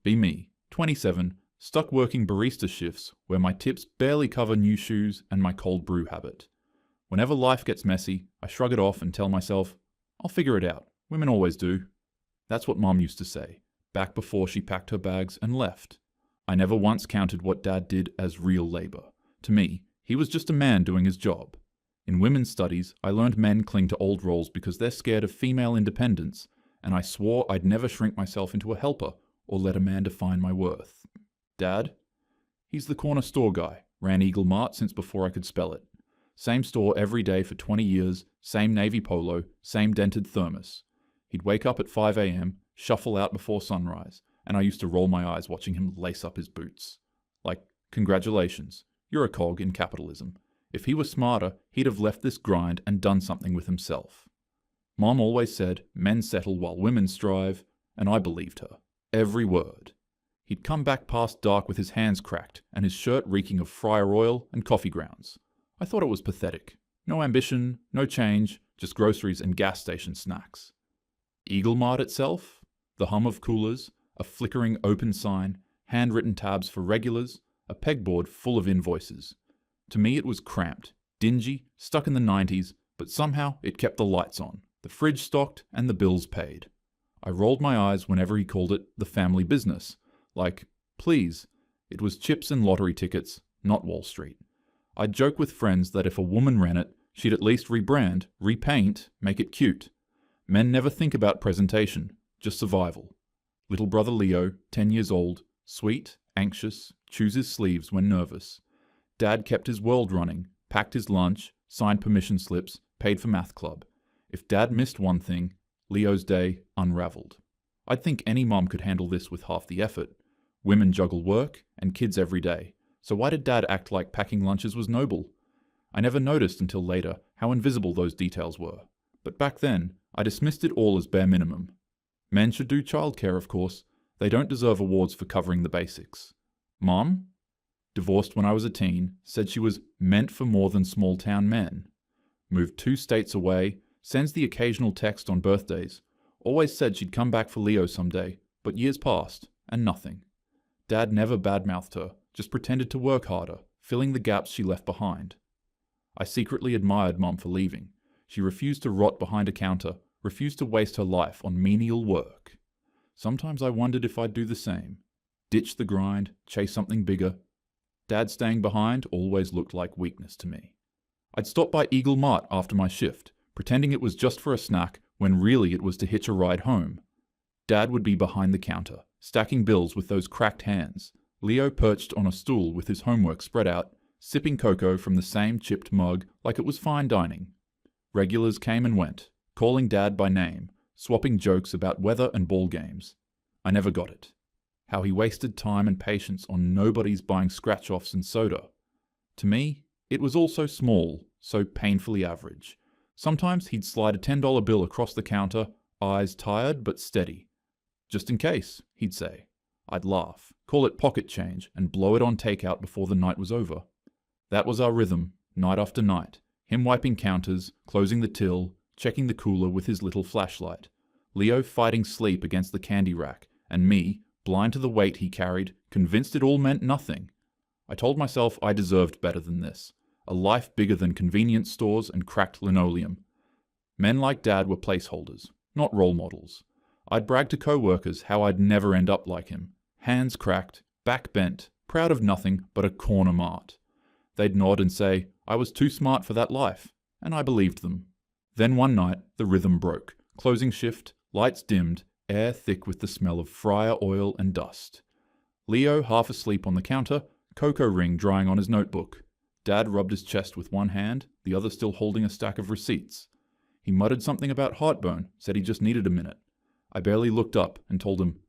Be me, 27, stuck working barista shifts where my tips barely cover new shoes and my cold brew habit. Whenever life gets messy, I shrug it off and tell myself, I'll figure it out. Women always do. That's what Mom used to say, back before she packed her bags and left. I never once counted what Dad did as real labor. To me, he was just a man doing his job. In women's studies, I learned men cling to old roles because they're scared of female independence, and I swore I'd never shrink myself into a helper or let a man define my worth. Dad? He's the corner store guy, ran Eagle Mart since before I could spell it. Same store every day for 20 years, same navy polo, same dented thermos. He'd wake up at 5 a.m., shuffle out before sunrise, and I used to roll my eyes watching him lace up his boots. Like, congratulations, you're a cog in capitalism. If he was smarter, he'd have left this grind and done something with himself. Mom always said, men settle while women strive, and I believed her. Every word. He'd come back past dark with his hands cracked and his shirt reeking of fryer oil and coffee grounds. I thought it was pathetic. No ambition, no change, just groceries and gas station snacks. Eagle Mart itself? The hum of coolers, a flickering open sign, handwritten tabs for regulars, a pegboard full of invoices. To me it was cramped, dingy, stuck in the 90s, but somehow it kept the lights on, the fridge stocked, and the bills paid. I rolled my eyes whenever he called it the family business. Like, please, it was chips and lottery tickets, not Wall Street. I'd joke with friends that if a woman ran it, she'd at least rebrand, repaint, make it cute. Men never think about presentation, just survival. Little brother Leo, 10 years old, sweet, anxious, chews his sleeves when nervous. Dad kept his world running, packed his lunch, signed permission slips, paid for math club. If Dad missed one thing, Leo's day unraveled. I'd think any mom could handle this with half the effort. Women juggle work and kids every day, so why did Dad act like packing lunches was noble? I never noticed until later how invisible those details were. But back then, I dismissed it all as bare minimum. Men should do childcare, of course. They don't deserve awards for covering the basics. Mom? Divorced when I was a teen, said she was meant for more than small-town men. Moved 2 states away, sends the occasional text on birthdays. Always said she'd come back for Leo someday, but years passed, and nothing. Dad never badmouthed her, just pretended to work harder, filling the gaps she left behind. I secretly admired Mom for leaving. She refused to rot behind a counter, refused to waste her life on menial work. Sometimes I wondered if I'd do the same. Ditch the grind, chase something bigger. Dad staying behind always looked like weakness to me. I'd stop by Eagle Mart after my shift, pretending it was just for a snack when really it was to hitch a ride home. Dad would be behind the counter, stacking bills with those cracked hands. Leo perched on a stool with his homework spread out, sipping cocoa from the same chipped mug like it was fine dining. Regulars came and went, calling Dad by name, swapping jokes about weather and ball games. I never got it. How he wasted time and patience on nobodies buying scratch-offs and soda. To me, it was all so small, so painfully average. Sometimes he'd slide a $10 bill across the counter, eyes tired but steady. Just in case, he'd say. I'd laugh, call it pocket change, and blow it on takeout before the night was over. That was our rhythm, night after night. Him wiping counters, closing the till, checking the cooler with his little flashlight. Leo fighting sleep against the candy rack, and me, blind to the weight he carried, convinced it all meant nothing. I told myself I deserved better than this. A life bigger than convenience stores and cracked linoleum. Men like Dad were placeholders, not role models. I'd brag to co-workers how I'd never end up like him. Hands cracked, back bent, proud of nothing but a corner mart. They'd nod and say, I was too smart for that life, and I believed them. Then one night, the rhythm broke. Closing shift, lights dimmed, air thick with the smell of fryer oil and dust. Leo half asleep on the counter, cocoa ring drying on his notebook. Dad rubbed his chest with one hand, the other still holding a stack of receipts. He muttered something about heartburn, said he just needed a minute. I barely looked up and told him,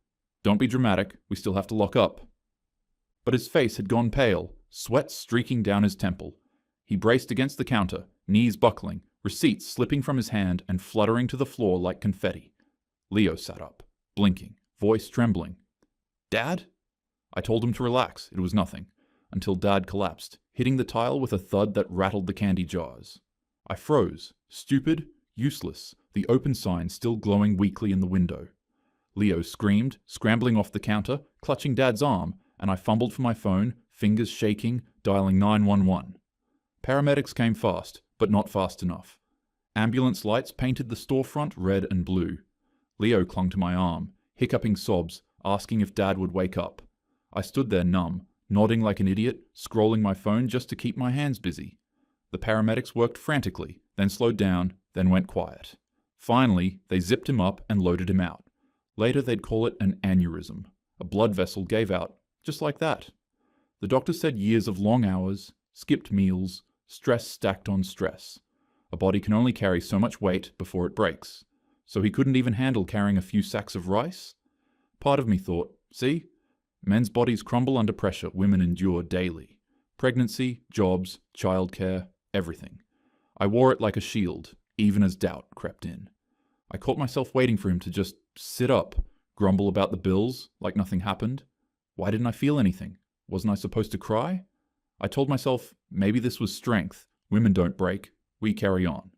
Don't be dramatic, we still have to lock up. But his face had gone pale, sweat streaking down his temple. He braced against the counter, knees buckling, receipts slipping from his hand and fluttering to the floor like confetti. Leo sat up, blinking, voice trembling. Dad? I told him to relax, it was nothing, until Dad collapsed, hitting the tile with a thud that rattled the candy jars. I froze, stupid, useless, the open sign still glowing weakly in the window. Leo screamed, scrambling off the counter, clutching Dad's arm, and I fumbled for my phone, fingers shaking, dialing 911. Paramedics came fast, but not fast enough. Ambulance lights painted the storefront red and blue. Leo clung to my arm, hiccuping sobs, asking if Dad would wake up. I stood there numb, nodding like an idiot, scrolling my phone just to keep my hands busy. The paramedics worked frantically, then slowed down, then went quiet. Finally, they zipped him up and loaded him out. Later they'd call it an aneurysm. A blood vessel gave out, just like that. The doctor said years of long hours, skipped meals, stress stacked on stress. A body can only carry so much weight before it breaks. So he couldn't even handle carrying a few sacks of rice? Part of me thought, see? Men's bodies crumble under pressure women endure daily. Pregnancy, jobs, childcare, everything. I wore it like a shield, even as doubt crept in. I caught myself waiting for him to just sit up, grumble about the bills, like nothing happened. Why didn't I feel anything? Wasn't I supposed to cry? I told myself, maybe this was strength. Women don't break. We carry on.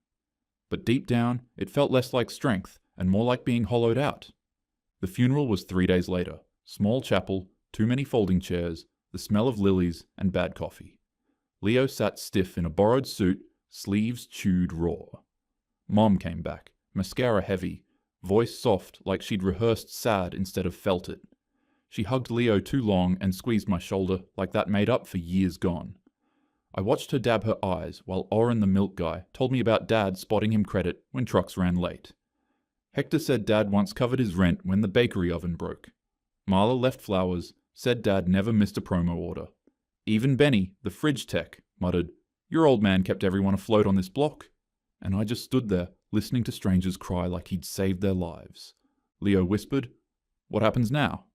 But deep down, it felt less like strength and more like being hollowed out. The funeral was 3 days later. Small chapel, too many folding chairs, the smell of lilies, and bad coffee. Leo sat stiff in a borrowed suit, sleeves chewed raw. Mom came back, mascara heavy, voice soft like she'd rehearsed sad instead of felt it. She hugged Leo too long and squeezed my shoulder like that made up for years gone. I watched her dab her eyes while Oren the milk guy told me about Dad spotting him credit when trucks ran late. Hector said Dad once covered his rent when the bakery oven broke. Marla left flowers, said Dad never missed a promo order. Even Benny, the fridge tech, muttered, "Your old man kept everyone afloat on this block." And I just stood there, listening to strangers cry like he'd saved their lives. Leo whispered, "What happens now?"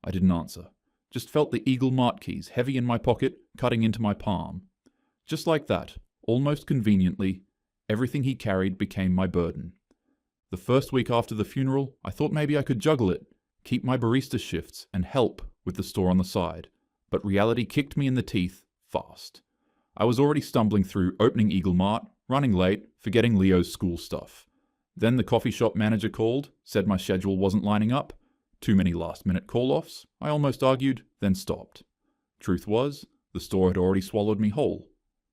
I didn't answer. Just felt the Eagle Mart keys heavy in my pocket, cutting into my palm. Just like that, almost conveniently, everything he carried became my burden. The first week after the funeral, I thought maybe I could juggle it, keep my barista shifts, and help with the store on the side. But reality kicked me in the teeth fast. I was already stumbling through opening Eagle Mart, running late, forgetting Leo's school stuff. Then the coffee shop manager called, said my schedule wasn't lining up. Too many last-minute call-offs, I almost argued, then stopped. Truth was, the store had already swallowed me whole.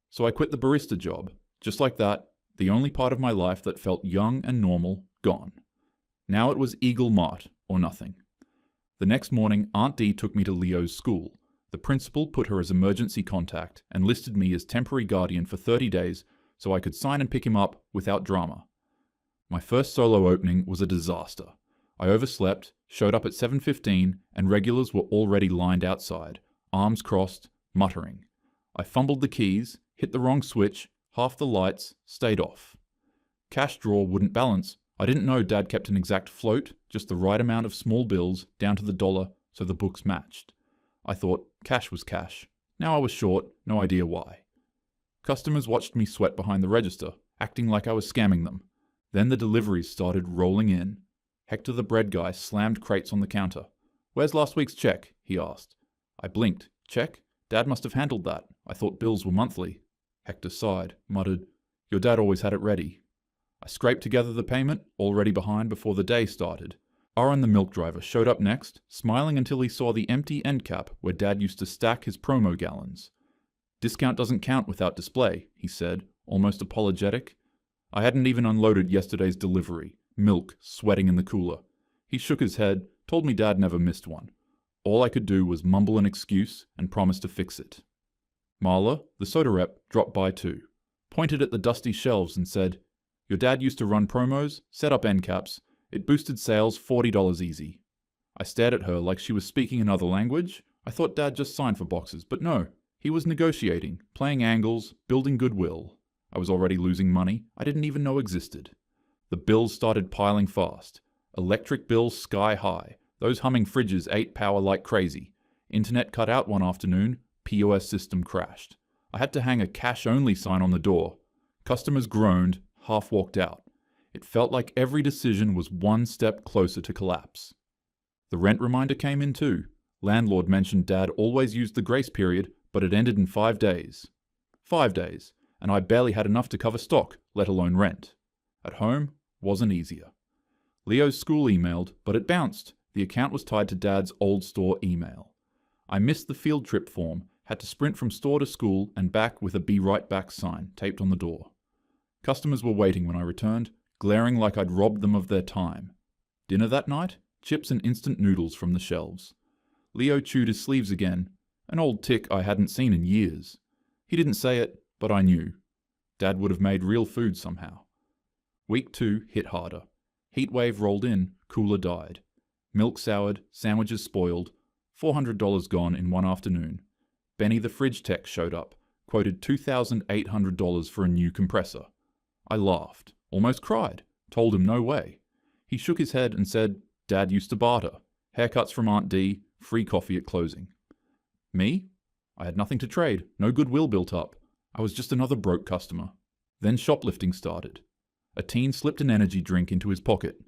So I quit the barista job. Just like that, the only part of my life that felt young and normal, gone. Now it was Eagle Mart, or nothing. The next morning, Aunt Dee took me to Leo's school. The principal put her as emergency contact and listed me as temporary guardian for 30 days so I could sign and pick him up without drama. My first solo opening was a disaster. I overslept, showed up at 7:15, and regulars were already lined outside, arms crossed, muttering. I fumbled the keys, hit the wrong switch, half the lights stayed off. Cash drawer wouldn't balance. I didn't know Dad kept an exact float, just the right amount of small bills down to the dollar so the books matched. I thought cash was cash. Now I was short, no idea why. Customers watched me sweat behind the register, acting like I was scamming them. Then the deliveries started rolling in. Hector the bread guy slammed crates on the counter. "Where's last week's check?" he asked. I blinked. "Check? Dad must have handled that. I thought bills were monthly." Hector sighed, muttered, "Your dad always had it ready." I scraped together the payment, already behind before the day started. Oren the milk driver showed up next, smiling until he saw the empty end cap where Dad used to stack his promo gallons. "Discount doesn't count without display," he said, almost apologetic. I hadn't even unloaded yesterday's delivery. Milk sweating in the cooler. He shook his head, told me Dad never missed one. All I could do was mumble an excuse and promise to fix it. Marla, the soda rep, dropped by too, pointed at the dusty shelves and said, "Your dad used to run promos, set up end caps. It boosted sales $40 easy." I stared at her like she was speaking another language. I thought Dad just signed for boxes, but no. He was negotiating, playing angles, building goodwill. I was already losing money I didn't even know existed. The bills started piling fast. Electric bills sky high. Those humming fridges ate power like crazy. Internet cut out one afternoon. POS system crashed. I had to hang a cash-only sign on the door. Customers groaned, half walked out. It felt like every decision was one step closer to collapse. The rent reminder came in too. Landlord mentioned Dad always used the grace period, but it ended in 5 days. 5 days, and I barely had enough to cover stock, let alone rent. At home, wasn't easier. Leo's school emailed, but it bounced. The account was tied to Dad's old store email. I missed the field trip form, had to sprint from store to school and back with a "Be Right Back" sign taped on the door. Customers were waiting when I returned, glaring like I'd robbed them of their time. Dinner that night? Chips and instant noodles from the shelves. Leo chewed his sleeves again, an old tic I hadn't seen in years. He didn't say it, but I knew. Dad would have made real food somehow. Week 2 hit harder. Heatwave rolled in, cooler died. Milk soured, sandwiches spoiled, $400 gone in one afternoon. Benny the fridge tech showed up, quoted $2,800 for a new compressor. I laughed, almost cried, told him no way. He shook his head and said, Dad used to barter. Haircuts from Aunt D, free coffee at closing. Me? I had nothing to trade, no goodwill built up. I was just another broke customer. Then shoplifting started. A teen slipped an energy drink into his pocket.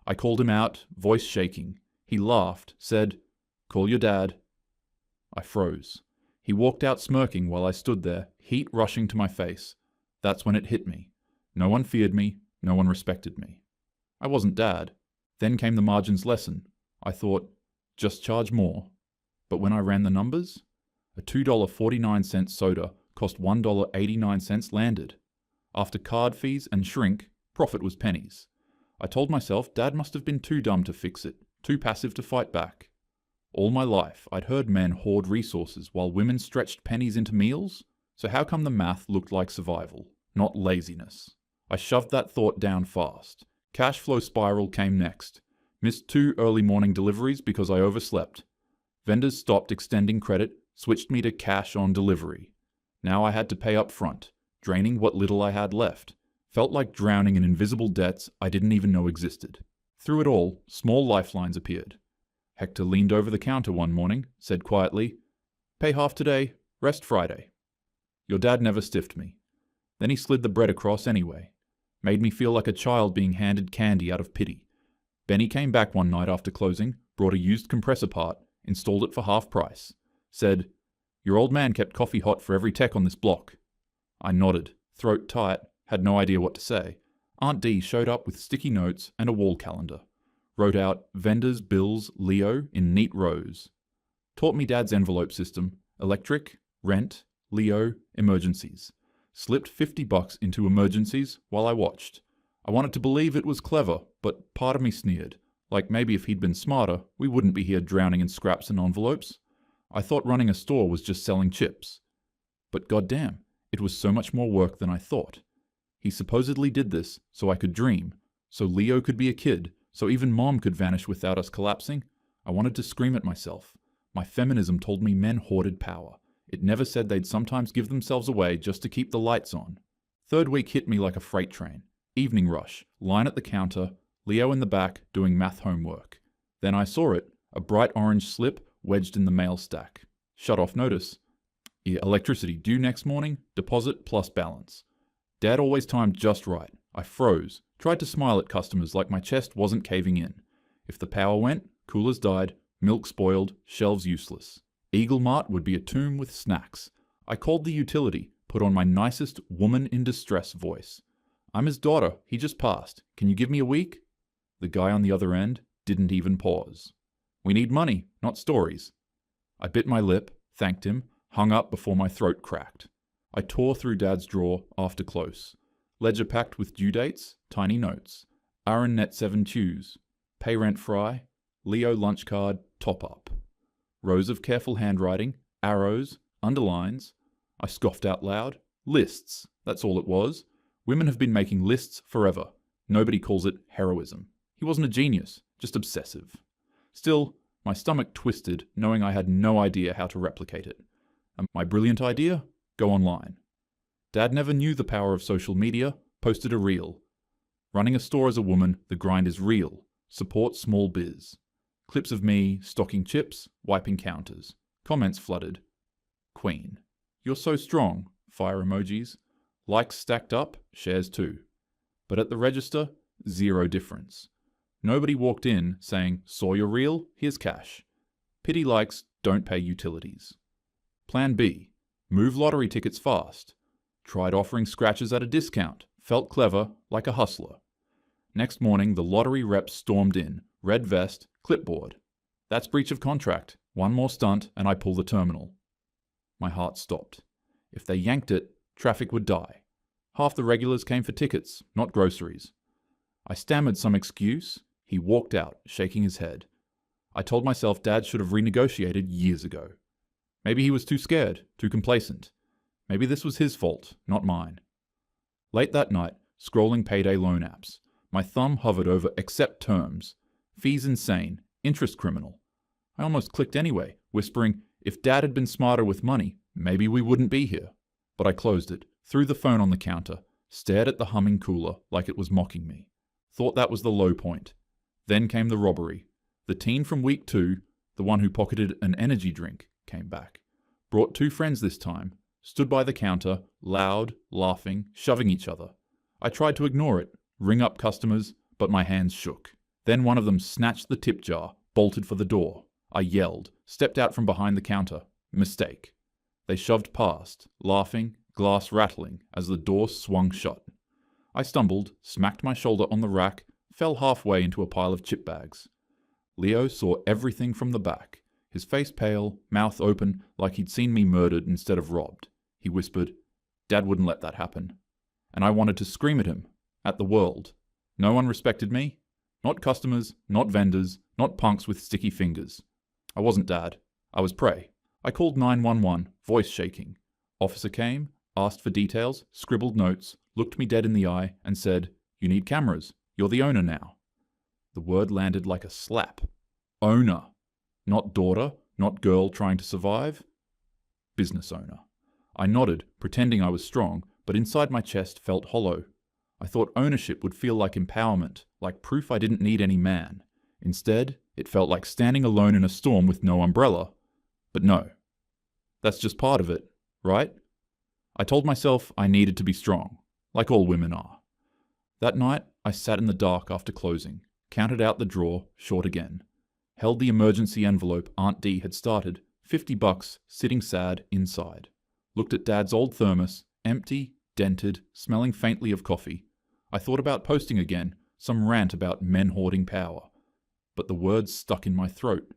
I called him out, voice shaking. He laughed, said, "Call your dad." I froze. He walked out smirking while I stood there, heat rushing to my face. That's when it hit me. No one feared me, no one respected me. I wasn't Dad. Then came the margins lesson. I thought, just charge more. But when I ran the numbers, a $2.49 soda cost $1.89 landed. After card fees and shrink, profit was pennies. I told myself Dad must have been too dumb to fix it, too passive to fight back. All my life, I'd heard men hoard resources while women stretched pennies into meals, so how come the math looked like survival, not laziness? I shoved that thought down fast. Cash flow spiral came next. Missed 2 early morning deliveries because I overslept. Vendors stopped extending credit, switched me to cash on delivery. Now I had to pay up front, draining what little I had left. Felt like drowning in invisible debts I didn't even know existed. Through it all, small lifelines appeared. Hector leaned over the counter one morning, said quietly, "Pay half today, rest Friday." Your dad never stiffed me. Then he slid the bread across anyway. Made me feel like a child being handed candy out of pity. Benny came back one night after closing, brought a used compressor part, installed it for half price. Said, "Your old man kept coffee hot for every tech on this block." I nodded, throat tight, had no idea what to say. Aunt D showed up with sticky notes and a wall calendar. Wrote out vendors, bills, Leo in neat rows. Taught me Dad's envelope system, electric, rent, Leo, emergencies. Slipped $50 into emergencies while I watched. I wanted to believe it was clever, but part of me sneered. Like maybe if he'd been smarter, we wouldn't be here drowning in scraps and envelopes. I thought running a store was just selling chips. But goddamn, it was so much more work than I thought. He supposedly did this so I could dream, so Leo could be a kid, so even Mom could vanish without us collapsing. I wanted to scream at myself. My feminism told me men hoarded power. It never said they'd sometimes give themselves away just to keep the lights on. 3rd week hit me like a freight train. Evening rush, line at the counter, Leo in the back doing math homework. Then I saw it, a bright orange slip wedged in the mail stack. Shut off notice. Electricity due next morning, deposit plus balance. Dad always timed just right. I froze, tried to smile at customers like my chest wasn't caving in. If the power went, coolers died, milk spoiled, shelves useless. Eagle Mart would be a tomb with snacks. I called the utility, put on my nicest woman in distress voice. "I'm his daughter, he just passed. Can you give me a week?" The guy on the other end didn't even pause. "We need money, not stories." I bit my lip, thanked him, hung up before my throat cracked. I tore through Dad's drawer after close. Ledger packed with due dates, tiny notes. Aaron net 7 chews. Pay rent fry. Leo lunch card, top up. Rows of careful handwriting, arrows, underlines. I scoffed out loud. Lists, that's all it was. Women have been making lists forever. Nobody calls it heroism. He wasn't a genius, just obsessive. Still, my stomach twisted, knowing I had no idea how to replicate it. And my brilliant idea? Go online. Dad never knew the power of social media, posted a reel. Running a store as a woman, the grind is real. Support small biz. Clips of me stocking chips, wiping counters. Comments flooded. Queen. You're so strong. Fire emojis. Likes stacked up, shares too. But at the register, 0 difference. Nobody walked in saying, "Saw your reel? Here's cash." Pity likes don't pay utilities. Plan B. Move lottery tickets fast. Tried offering scratches at a discount. Felt clever, like a hustler. Next morning, the lottery rep stormed in, red vest, clipboard. That's breach of contract. One more stunt, and I pull the terminal. My heart stopped. If they yanked it, traffic would die. Half the regulars came for tickets, not groceries. I stammered some excuse. He walked out, shaking his head. I told myself Dad should have renegotiated years ago. Maybe he was too scared, too complacent. Maybe this was his fault, not mine. Late that night, scrolling payday loan apps, my thumb hovered over accept terms. Fees insane, interest criminal. I almost clicked anyway, whispering, if Dad had been smarter with money, maybe we wouldn't be here. But I closed it, threw the phone on the counter, stared at the humming cooler like it was mocking me. Thought that was the low point. Then came the robbery. The teen from week 2, the one who pocketed an energy drink, came back. Brought 2 friends this time, stood by the counter, loud, laughing, shoving each other. I tried to ignore it, ring up customers, but my hands shook. Then one of them snatched the tip jar, bolted for the door. I yelled, stepped out from behind the counter. Mistake. They shoved past, laughing, glass rattling, as the door swung shut. I stumbled, smacked my shoulder on the rack, fell halfway into a pile of chip bags. Leo saw everything from the back, his face pale, mouth open, like he'd seen me murdered instead of robbed. He whispered, Dad wouldn't let that happen. And I wanted to scream at him, at the world. No one respected me. Not customers, not vendors, not punks with sticky fingers. I wasn't Dad. I was prey. I called 911, voice shaking. Officer came, asked for details, scribbled notes, looked me dead in the eye, and said, You need cameras. You're the owner now. The word landed like a slap. Owner. Not daughter, not girl trying to survive. Business owner. I nodded, pretending I was strong, but inside my chest felt hollow. I thought ownership would feel like empowerment, like proof I didn't need any man. Instead, it felt like standing alone in a storm with no umbrella. But no. That's just part of it, right? I told myself I needed to be strong, like all women are. That night, I sat in the dark after closing, counted out the drawer, short again. Held the emergency envelope Aunt Dee had started, $50, sitting sad, inside. Looked at Dad's old thermos, empty, dented, smelling faintly of coffee. I thought about posting again, some rant about men hoarding power. But the words stuck in my throat.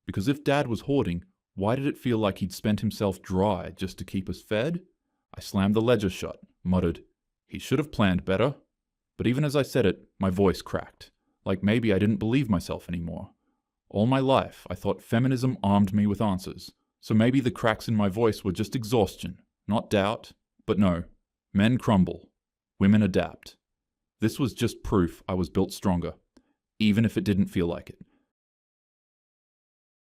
Because if Dad was hoarding, why did it feel like he'd spent himself dry just to keep us fed? I slammed the ledger shut, muttered, He should have planned better. But even as I said it, my voice cracked, like maybe I didn't believe myself anymore. All my life, I thought feminism armed me with answers, so maybe the cracks in my voice were just exhaustion, not doubt. But no, men crumble, women adapt. This was just proof I was built stronger, even if it didn't feel like it.